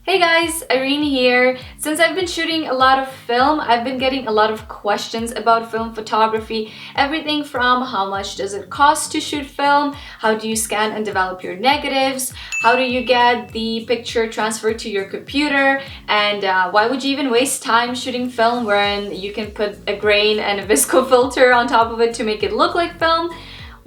Hey guys, Irene here. Since I've been shooting a lot of film, I've been getting a lot of questions about film photography. Everything from how much does it cost to shoot film, how do you scan and develop your negatives, how do you get the picture transferred to your computer, and why would you even waste time shooting film when you can put a grain and a visco filter on top of it to make it look like film?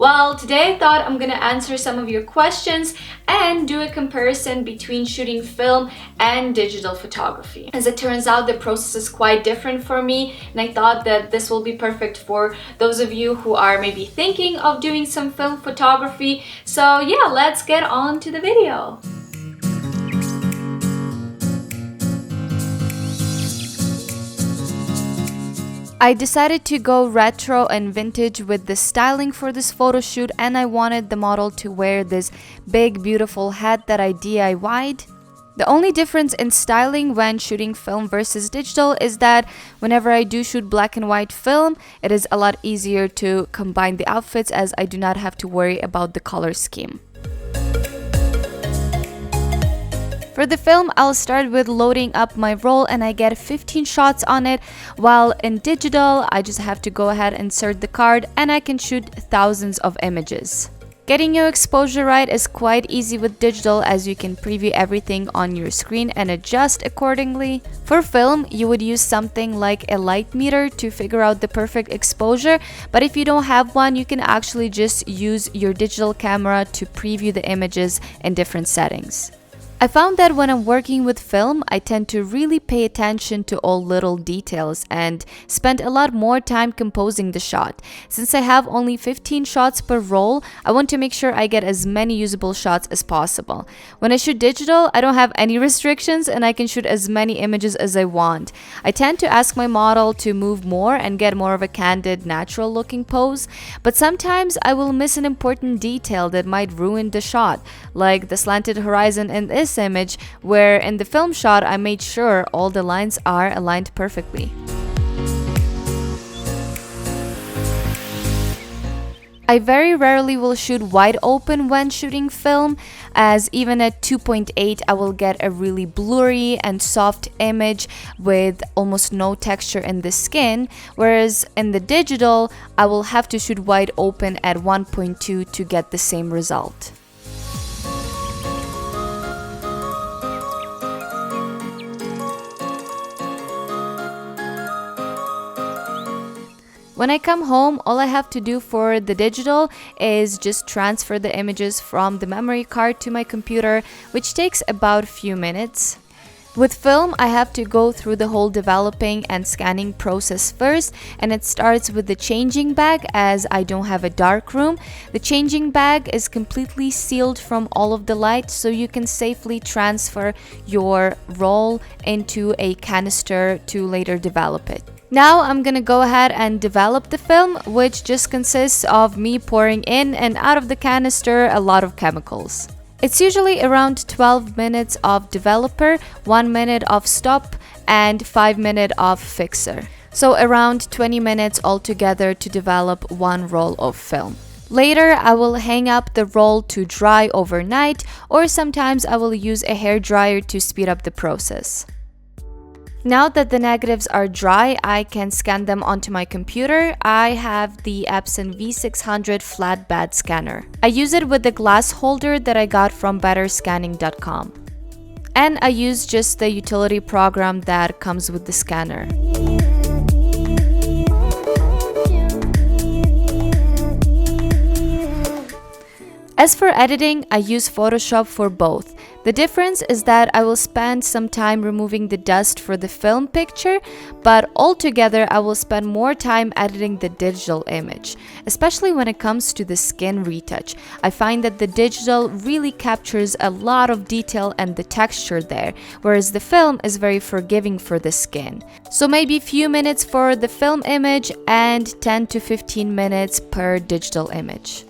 Well, today I thought I'm gonna answer some of your questions and do a comparison between shooting film and digital photography. As it turns out, the process is quite different for me, and I thought that this will be perfect for those of you who are maybe thinking of doing some film photography. So yeah, let's get on to the video. I decided to go retro and vintage with the styling for this photo shoot, and I wanted the model to wear this big beautiful hat that I DIY'd. The only difference in styling when shooting film versus digital is that whenever I do shoot black and white film, it is a lot easier to combine the outfits as I do not have to worry about the color scheme. For the film, I'll start with loading up my roll and I get 15 shots on it, while in digital, I just have to go ahead and insert the card and I can shoot thousands of images. Getting your exposure right is quite easy with digital as you can preview everything on your screen and adjust accordingly. For film, you would use something like a light meter to figure out the perfect exposure, but if you don't have one, you can actually just use your digital camera to preview the images in different settings. I found that when I'm working with film, I tend to really pay attention to all little details and spend a lot more time composing the shot. Since I have only 15 shots per roll, I want to make sure I get as many usable shots as possible. When I shoot digital, I don't have any restrictions and I can shoot as many images as I want. I tend to ask my model to move more and get more of a candid, natural looking pose, but sometimes I will miss an important detail that might ruin the shot, like the slanted horizon in this image, where in the film shot I made sure all the lines are aligned perfectly. I very rarely will shoot wide open when shooting film, as even at 2.8 I will get a really blurry and soft image with almost no texture in the skin, whereas in the digital I will have to shoot wide open at 1.2 to get the same result. When I come home, all I have to do for the digital is just transfer the images from the memory card to my computer, which takes about a few minutes. With film, I have to go through the whole developing and scanning process first, and it starts with the changing bag as I don't have a dark room. The changing bag is completely sealed from all of the light, so you can safely transfer your roll into a canister to later develop it. Now I'm gonna go ahead and develop the film, which just consists of me pouring in and out of the canister a lot of chemicals. It's usually around 12 minutes of developer, 1 minute of stop, and 5 minutes of fixer. So around 20 minutes altogether to develop one roll of film. Later, I will hang up the roll to dry overnight, or sometimes I will use a hair dryer to speed up the process. Now that the negatives are dry, I can scan them onto my computer. I have the Epson V600 flatbed scanner. I use it with the glass holder that I got from betterscanning.com. And I use just the utility program that comes with the scanner. As for editing, I use Photoshop for both. The difference is that I will spend some time removing the dust for the film picture, but altogether I will spend more time editing the digital image, especially when it comes to the skin retouch. I find that the digital really captures a lot of detail and the texture there, whereas the film is very forgiving for the skin. So maybe a few minutes for the film image and 10 to 15 minutes per digital image.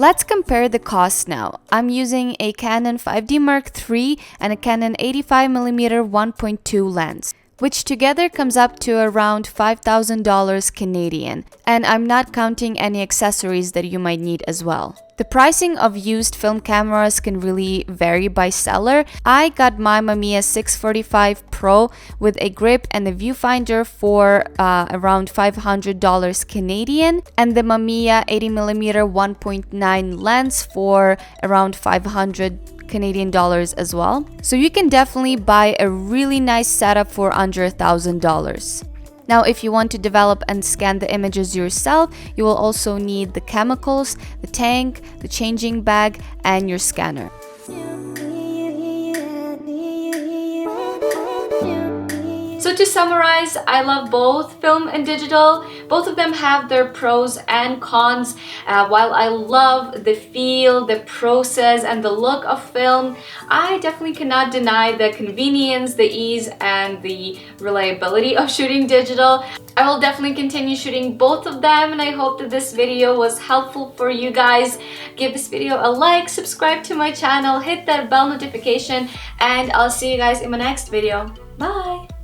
Let's compare the costs now. I'm using a Canon 5D Mark III and a Canon 85mm 1.2 lens, which together comes up to around $5,000 Canadian, and I'm not counting any accessories that you might need as well. The pricing of used film cameras can really vary by seller. I got my Mamiya 645 Pro with a grip and a viewfinder for around $500 Canadian, and the Mamiya 80mm 1.9 lens for around $500 Canadian dollars as well. So you can definitely buy a really nice setup for under $1,000. Now, if you want to develop and scan the images yourself, you will also need the chemicals, the tank, the changing bag, and your scanner. So to summarize, I love both film and digital. Both of them have their pros and cons. While I love the feel, the process, and the look of film, I definitely cannot deny the convenience, the ease, and the reliability of shooting digital. I will definitely continue shooting both of them, and I hope that this video was helpful for you guys. Give this video a like, subscribe to my channel, hit that bell notification, and I'll see you guys in my next video. Bye!